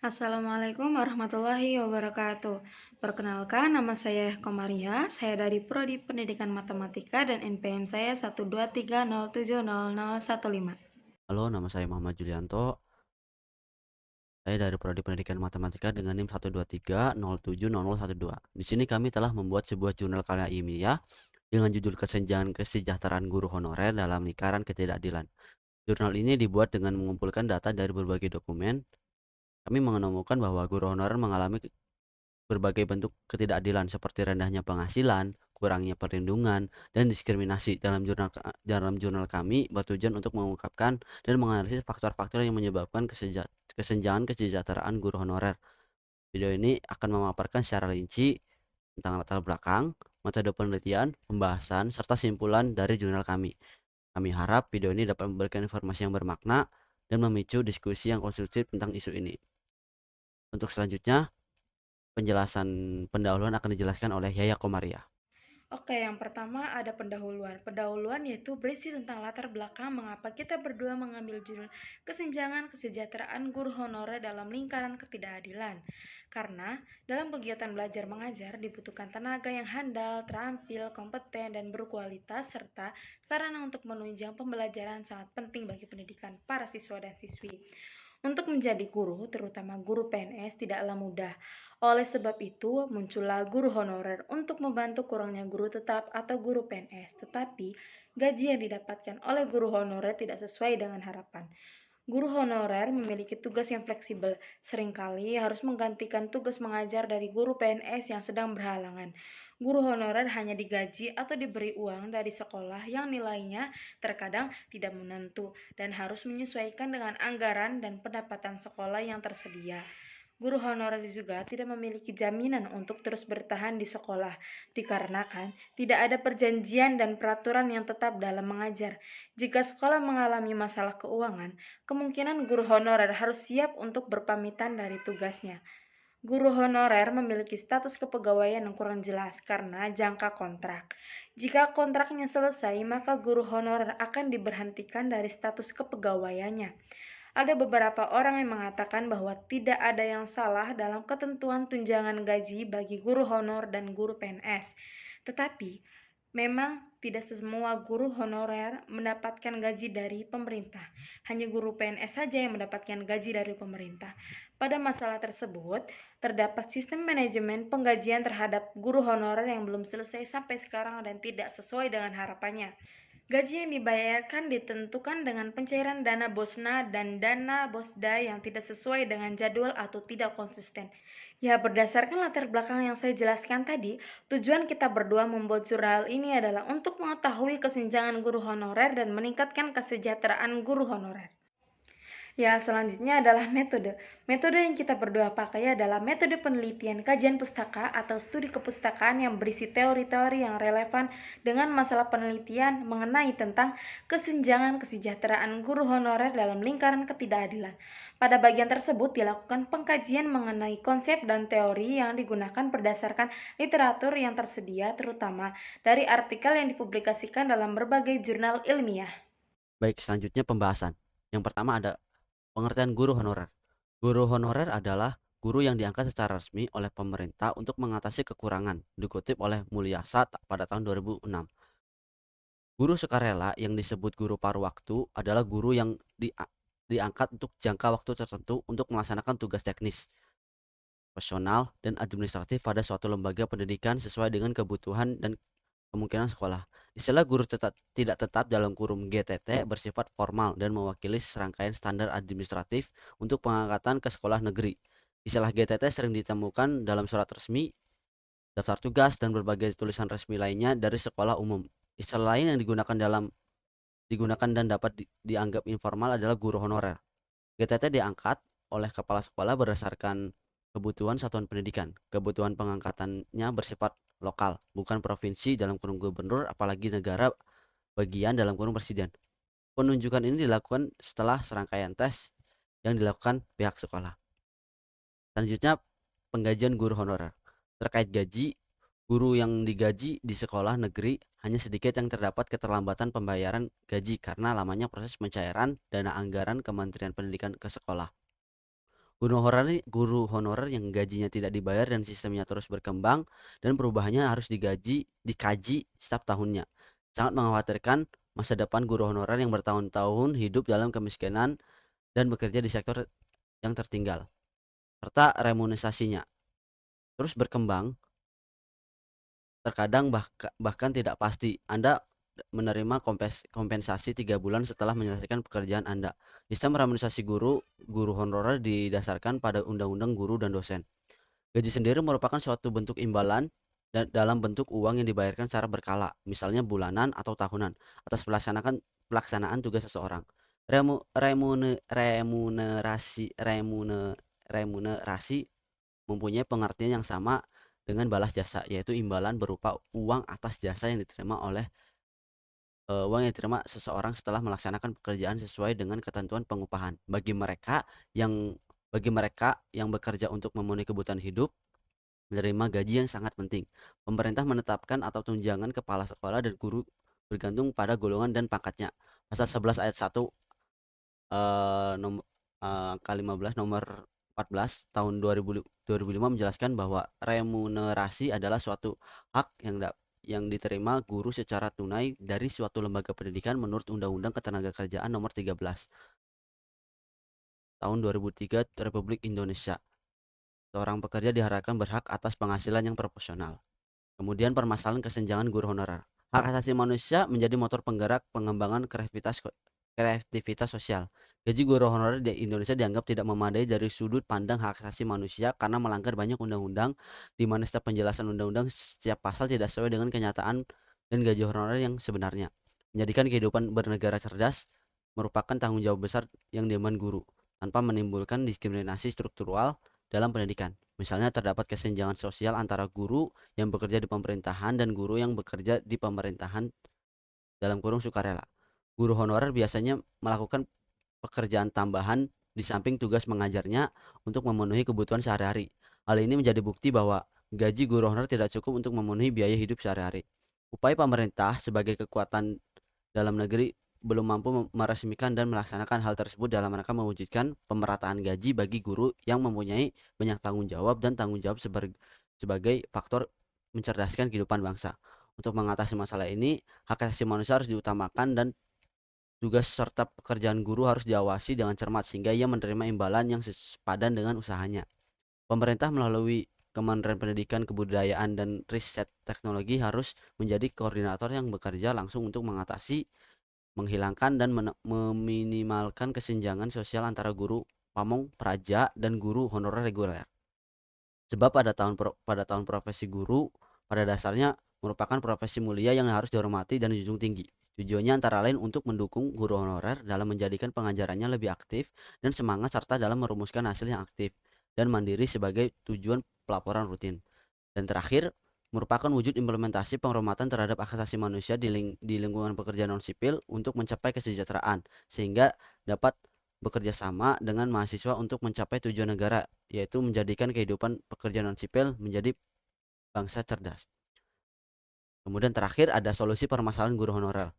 Assalamualaikum warahmatullahi wabarakatuh. Perkenalkan, nama saya Komaria. Saya dari Prodi Pendidikan Matematika dan NPM saya 123070015. Halo, nama saya Muhammad Julianto. Saya dari Prodi Pendidikan Matematika dengan NIM 123070012. Di sini kami telah membuat sebuah jurnal karya ilmiah dengan judul Kesenjangan Kesejahteraan Guru Honorer dalam Lingkaran Ketidakadilan. Jurnal ini dibuat dengan mengumpulkan data dari berbagai dokumen. Kami menemukan bahwa guru honorer mengalami berbagai bentuk ketidakadilan seperti rendahnya penghasilan, kurangnya perlindungan, dan diskriminasi. Dalam jurnal kami bertujuan untuk mengungkapkan dan menganalisis faktor-faktor yang menyebabkan kesenjangan kesejahteraan guru honorer. Video ini akan memaparkan secara rinci tentang latar belakang, metode penelitian, pembahasan, serta simpulan dari jurnal kami. Kami harap video ini dapat memberikan informasi yang bermakna dan memicu diskusi yang konstruktif tentang isu ini. Untuk selanjutnya, penjelasan pendahuluan akan dijelaskan oleh Yaya Komaria. Oke, yang pertama ada pendahuluan. Pendahuluan yaitu berisi tentang latar belakang mengapa kita berdua mengambil judul Kesenjangan Kesejahteraan Guru Honorer dalam Lingkaran Ketidakadilan. Karena dalam kegiatan belajar mengajar dibutuhkan tenaga yang handal, terampil, kompeten, dan berkualitas serta sarana untuk menunjang pembelajaran sangat penting bagi pendidikan para siswa dan siswi. Untuk menjadi guru, terutama guru PNS, tidaklah mudah. Oleh sebab itu, muncullah guru honorer untuk membantu kurangnya guru tetap atau guru PNS. Tetapi, gaji yang didapatkan oleh guru honorer tidak sesuai dengan harapan. Guru honorer memiliki tugas yang fleksibel, seringkali harus menggantikan tugas mengajar dari guru PNS yang sedang berhalangan. Guru honorer hanya digaji atau diberi uang dari sekolah yang nilainya terkadang tidak menentu dan harus menyesuaikan dengan anggaran dan pendapatan sekolah yang tersedia. Guru honorer juga tidak memiliki jaminan untuk terus bertahan di sekolah, dikarenakan tidak ada perjanjian dan peraturan yang tetap dalam mengajar. Jika sekolah mengalami masalah keuangan, kemungkinan guru honorer harus siap untuk berpamitan dari tugasnya. Guru honorer memiliki status kepegawaian yang kurang jelas karena jangka kontrak. Jika kontraknya selesai, maka guru honorer akan diberhentikan dari status kepegawaiannya. Ada beberapa orang yang mengatakan bahwa tidak ada yang salah dalam ketentuan tunjangan gaji bagi guru honor dan guru PNS. Tetapi, memang tidak semua guru honorer mendapatkan gaji dari pemerintah. Hanya guru PNS saja yang mendapatkan gaji dari pemerintah. Pada masalah tersebut, terdapat sistem manajemen penggajian terhadap guru honorer yang belum selesai sampai sekarang dan tidak sesuai dengan harapannya. Gaji yang dibayarkan ditentukan dengan pencairan dana bosna dan dana bosda yang tidak sesuai dengan jadwal atau tidak konsisten. Ya, berdasarkan latar belakang yang saya jelaskan tadi, tujuan kita berdua membuat jurnal ini adalah untuk mengetahui kesenjangan guru honorer dan meningkatkan kesejahteraan guru honorer. Ya, selanjutnya adalah metode. Metode yang kita berdua pakai adalah metode penelitian kajian pustaka atau studi kepustakaan yang berisi teori-teori yang relevan dengan masalah penelitian mengenai tentang kesenjangan kesejahteraan guru honorer dalam lingkaran ketidakadilan. Pada bagian tersebut dilakukan pengkajian mengenai konsep dan teori yang digunakan berdasarkan literatur yang tersedia terutama dari artikel yang dipublikasikan dalam berbagai jurnal ilmiah. Baik, selanjutnya pembahasan. Yang pertama ada pengertian guru honorer. Guru honorer adalah guru yang diangkat secara resmi oleh pemerintah untuk mengatasi kekurangan, dikutip oleh Mulyasa pada tahun 2006. Guru sukarela yang disebut guru paruh waktu adalah guru yang diangkat untuk jangka waktu tertentu untuk melaksanakan tugas teknis, personal, dan administratif pada suatu lembaga pendidikan sesuai dengan kebutuhan dan kemungkinan sekolah. Istilah guru tidak tetap dalam kurung GTT bersifat formal dan mewakili serangkaian standar administratif untuk pengangkatan ke sekolah negeri. Istilah GTT sering ditemukan dalam surat resmi, daftar tugas, dan berbagai tulisan resmi lainnya dari sekolah umum. Istilah lain yang digunakan dan dapat dianggap informal adalah guru honorer. GTT diangkat oleh kepala sekolah berdasarkan kebutuhan satuan pendidikan. Kebutuhan pengangkatannya bersifat lokal, bukan provinsi dalam kurung gubernur, apalagi negara bagian dalam kurung presiden. Penunjukan ini dilakukan setelah serangkaian tes yang dilakukan pihak sekolah. Selanjutnya, penggajian guru honorer. Terkait gaji, guru yang digaji di sekolah negeri hanya sedikit yang terdapat keterlambatan pembayaran gaji karena lamanya proses pencairan dana anggaran Kementerian Pendidikan ke sekolah. Guru honorer yang gajinya tidak dibayar dan sistemnya terus berkembang dan perubahannya harus dikaji setiap tahunnya. Sangat mengkhawatirkan masa depan guru honorer yang bertahun-tahun hidup dalam kemiskinan dan bekerja di sektor yang tertinggal, serta remunerasinya terus berkembang, terkadang bahkan tidak pasti. Anda menerima kompensasi 3 bulan setelah menyelesaikan pekerjaan Anda. Sistem remunerasi guru honorer didasarkan pada Undang-Undang Guru dan Dosen. Gaji sendiri merupakan suatu bentuk imbalan dan dalam bentuk uang yang dibayarkan secara berkala, misalnya bulanan atau tahunan, atas pelaksanaan tugas seseorang. Remu, remune, remunerasi, remune, remunerasi mempunyai pengertian yang sama dengan balas jasa, yaitu imbalan berupa uang yang diterima seseorang setelah melaksanakan pekerjaan sesuai dengan ketentuan pengupahan. Bagi mereka yang bekerja untuk memenuhi kebutuhan hidup, menerima gaji yang sangat penting. Pemerintah menetapkan atau tunjangan kepala sekolah dan guru bergantung pada golongan dan pangkatnya. Pasal 11 ayat 1 angka 15 nomor 14 tahun 2005 menjelaskan bahwa remunerasi adalah suatu hak yang diterima guru secara tunai dari suatu lembaga pendidikan menurut Undang-Undang Ketenagakerjaan nomor 13 tahun 2003 Republik Indonesia. Seorang pekerja diharapkan berhak atas penghasilan yang proporsional. Kemudian permasalahan kesenjangan guru honorer. Hak asasi manusia menjadi motor penggerak pengembangan kreativitas sosial. Gaji guru honorer di Indonesia dianggap tidak memadai dari sudut pandang hak asasi manusia karena melanggar banyak undang-undang, di mana setiap penjelasan undang-undang setiap pasal tidak sesuai dengan kenyataan dan gaji honorer yang sebenarnya. Menjadikan kehidupan bernegara cerdas merupakan tanggung jawab besar yang diemban guru, tanpa menimbulkan diskriminasi struktural dalam pendidikan. Misalnya terdapat kesenjangan sosial antara guru yang bekerja di pemerintahan dan guru yang bekerja di pemerintahan dalam kurung sukarela. Guru honorer biasanya melakukan pekerjaan tambahan di samping tugas mengajarnya untuk memenuhi kebutuhan sehari-hari. Hal ini menjadi bukti bahwa gaji guru honorer tidak cukup untuk memenuhi biaya hidup sehari-hari. Upaya pemerintah sebagai kekuatan dalam negeri belum mampu meresmikan dan melaksanakan hal tersebut dalam rangka mewujudkan pemerataan gaji bagi guru yang mempunyai banyak tanggung jawab dan tanggung jawab sebagai faktor mencerdaskan kehidupan bangsa. Untuk mengatasi masalah ini, hak asasi manusia harus diutamakan dan tugas serta pekerjaan guru harus diawasi dengan cermat sehingga ia menerima imbalan yang sepadan dengan usahanya. Pemerintah melalui Kementerian Pendidikan, Kebudayaan, dan Riset Teknologi harus menjadi koordinator yang bekerja langsung untuk menghilangkan dan meminimalkan kesenjangan sosial antara guru pamong praja dan guru honorer reguler. Sebab pada tahun profesi guru pada dasarnya merupakan profesi mulia yang harus dihormati dan dijunjung tinggi. Tujuannya antara lain untuk mendukung guru honorer dalam menjadikan pengajarannya lebih aktif dan semangat serta dalam merumuskan hasil yang aktif dan mandiri sebagai tujuan pelaporan rutin. Dan terakhir, merupakan wujud implementasi penghormatan terhadap hak asasi manusia di lingkungan pekerjaan non-sipil untuk mencapai kesejahteraan, sehingga dapat bekerja sama dengan mahasiswa untuk mencapai tujuan negara, yaitu menjadikan kehidupan pekerja non-sipil menjadi bangsa cerdas. Kemudian terakhir ada solusi permasalahan guru honorer.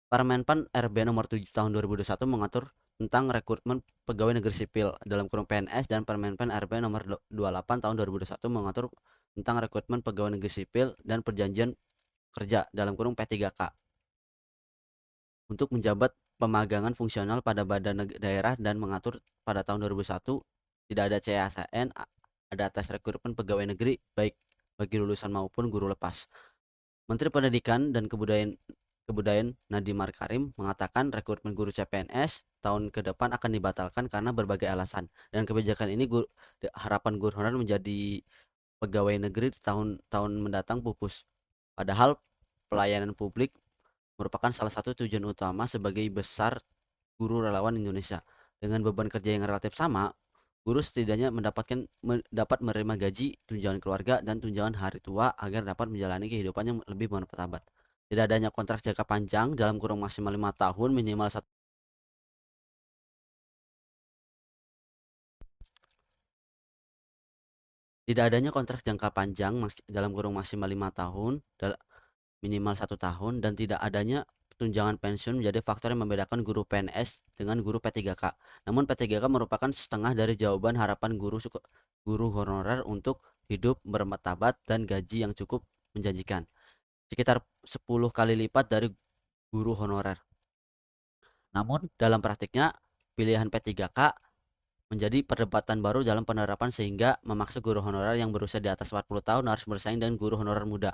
Permenpan RB nomor 7 tahun 2021 mengatur tentang rekrutmen pegawai negeri sipil dalam kurung PNS, dan Permenpan RB nomor 28 tahun 2021 mengatur tentang rekrutmen pegawai negeri sipil dan perjanjian kerja dalam kurung P3K untuk menjabat pemagangan fungsional pada badan daerah, dan mengatur pada tahun 2001 tidak ada CSN, ada tes rekrutmen pegawai negeri baik bagi lulusan maupun guru lepas. Menteri Pendidikan dan Kebudayaan Nadiem Makarim mengatakan rekrutmen guru CPNS tahun ke depan akan dibatalkan karena berbagai alasan, dan kebijakan ini harapan guru honorer menjadi pegawai negeri di tahun-tahun mendatang pupus. Padahal pelayanan publik merupakan salah satu tujuan utama sebagai besar guru relawan Indonesia. Dengan beban kerja yang relatif sama, guru setidaknya dapat menerima gaji, tunjangan keluarga, dan tunjangan hari tua agar dapat menjalani kehidupan yang lebih bermartabat. Tidak adanya kontrak jangka panjang dalam kurun maksimal 5 tahun minimal satu Tidak adanya kontrak jangka panjang dalam kurun maksimal 5 tahun minimal 1 tahun, dan tidak adanya tunjangan pensiun menjadi faktor yang membedakan guru PNS dengan guru P3K. Namun P3K merupakan setengah dari jawaban harapan guru honorer untuk hidup bermartabat dan gaji yang cukup menjanjikan, sekitar 10 kali lipat dari guru honorer. Namun dalam praktiknya, pilihan P3K menjadi perdebatan baru dalam penerapan sehingga memaksa guru honorer yang berusia di atas 40 tahun harus bersaing dengan guru honorer muda.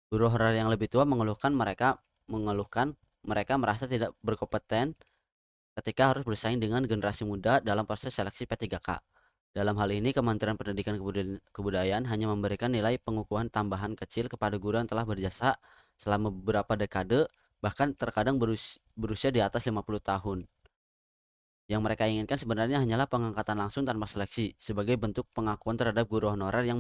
Guru honorer yang lebih tua mengeluhkan mereka merasa tidak berkompeten ketika harus bersaing dengan generasi muda dalam proses seleksi P3K. Dalam hal ini, Kementerian Pendidikan Kebudayaan hanya memberikan nilai pengukuhan tambahan kecil kepada guru yang telah berjasa selama beberapa dekade, bahkan terkadang berusia di atas 50 tahun. Yang mereka inginkan sebenarnya hanyalah pengangkatan langsung tanpa seleksi, sebagai bentuk pengakuan terhadap guru honorer yang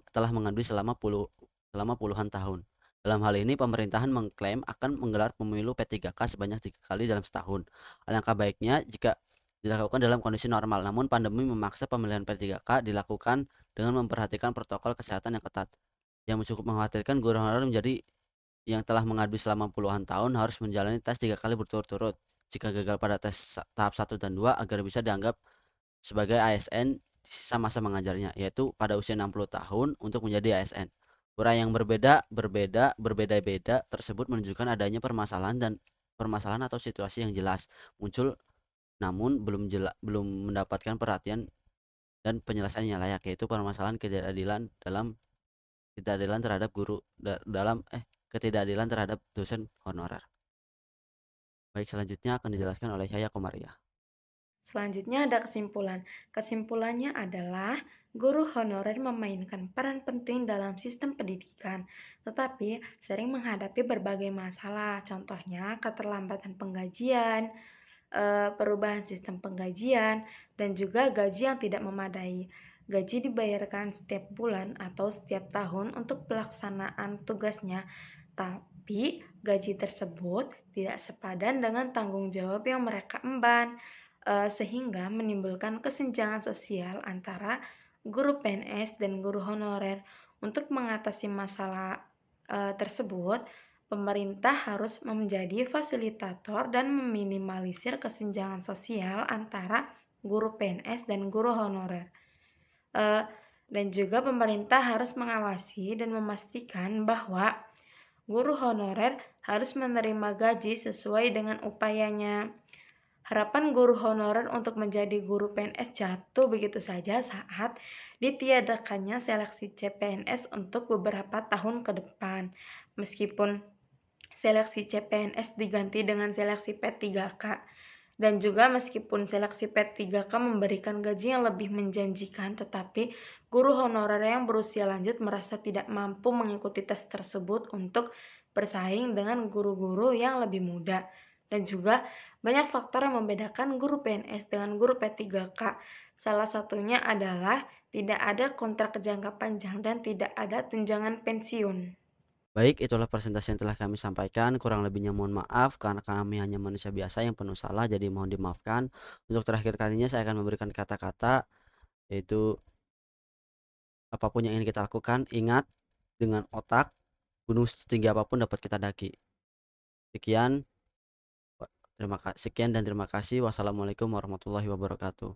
telah mengabdi selama puluhan tahun. Dalam hal ini, pemerintahan mengklaim akan menggelar pemilu P3K sebanyak 3 kali dalam setahun. Alangkah baiknya jika dilakukan dalam kondisi normal, namun pandemi memaksa pemilihan P3K dilakukan dengan memperhatikan protokol kesehatan yang ketat. Yang cukup mengkhawatirkan, guru honorer yang telah mengabdi selama puluhan tahun harus menjalani tes 3 kali berturut-turut. Jika gagal pada tes tahap 1 dan 2 agar bisa dianggap sebagai ASN di sisa masa mengajarnya, yaitu pada usia 60 tahun untuk menjadi ASN. Uraian yang berbeda-beda tersebut menunjukkan adanya permasalahan atau situasi yang jelas muncul, namun belum mendapatkan perhatian dan penyelesaian yang layak, yaitu permasalahan ketidakadilan terhadap ketidakadilan terhadap dosen honorer. Baik, selanjutnya akan dijelaskan oleh saya, Komaria. Selanjutnya ada kesimpulan. Kesimpulannya adalah guru honorer memainkan peran penting dalam sistem pendidikan, tetapi sering menghadapi berbagai masalah. Contohnya keterlambatan penggajian, perubahan sistem penggajian, dan juga gaji yang tidak memadai. Gaji dibayarkan setiap bulan atau setiap tahun untuk pelaksanaan tugasnya, tapi gaji tersebut tidak sepadan dengan tanggung jawab yang mereka emban, sehingga menimbulkan kesenjangan sosial antara guru PNS dan guru honorer. Untuk mengatasi masalah tersebut, pemerintah harus menjadi fasilitator dan meminimalisir kesenjangan sosial antara guru PNS dan guru honorer. Dan juga pemerintah harus mengawasi dan memastikan bahwa guru honorer harus menerima gaji sesuai dengan upayanya. Harapan guru honorer untuk menjadi guru PNS jatuh begitu saja saat ditiadakannya seleksi CPNS untuk beberapa tahun ke depan. Meskipun seleksi CPNS diganti dengan seleksi P3K, dan juga meskipun seleksi P3K memberikan gaji yang lebih menjanjikan, tetapi guru honorer yang berusia lanjut merasa tidak mampu mengikuti tes tersebut untuk bersaing dengan guru-guru yang lebih muda. Dan juga banyak faktor yang membedakan guru PNS dengan guru P3K. Salah satunya adalah tidak ada kontrak jangka panjang dan tidak ada tunjangan pensiun. Baik, itulah presentasi yang telah kami sampaikan. Kurang lebihnya mohon maaf karena kami hanya manusia biasa yang penuh salah, jadi mohon dimaafkan. Untuk terakhir kalinya saya akan memberikan kata-kata, yaitu apapun yang ingin kita lakukan, ingat dengan otak, gunung setinggi apapun dapat kita daki. Sekian, sekian dan terima kasih. Wassalamualaikum warahmatullahi wabarakatuh.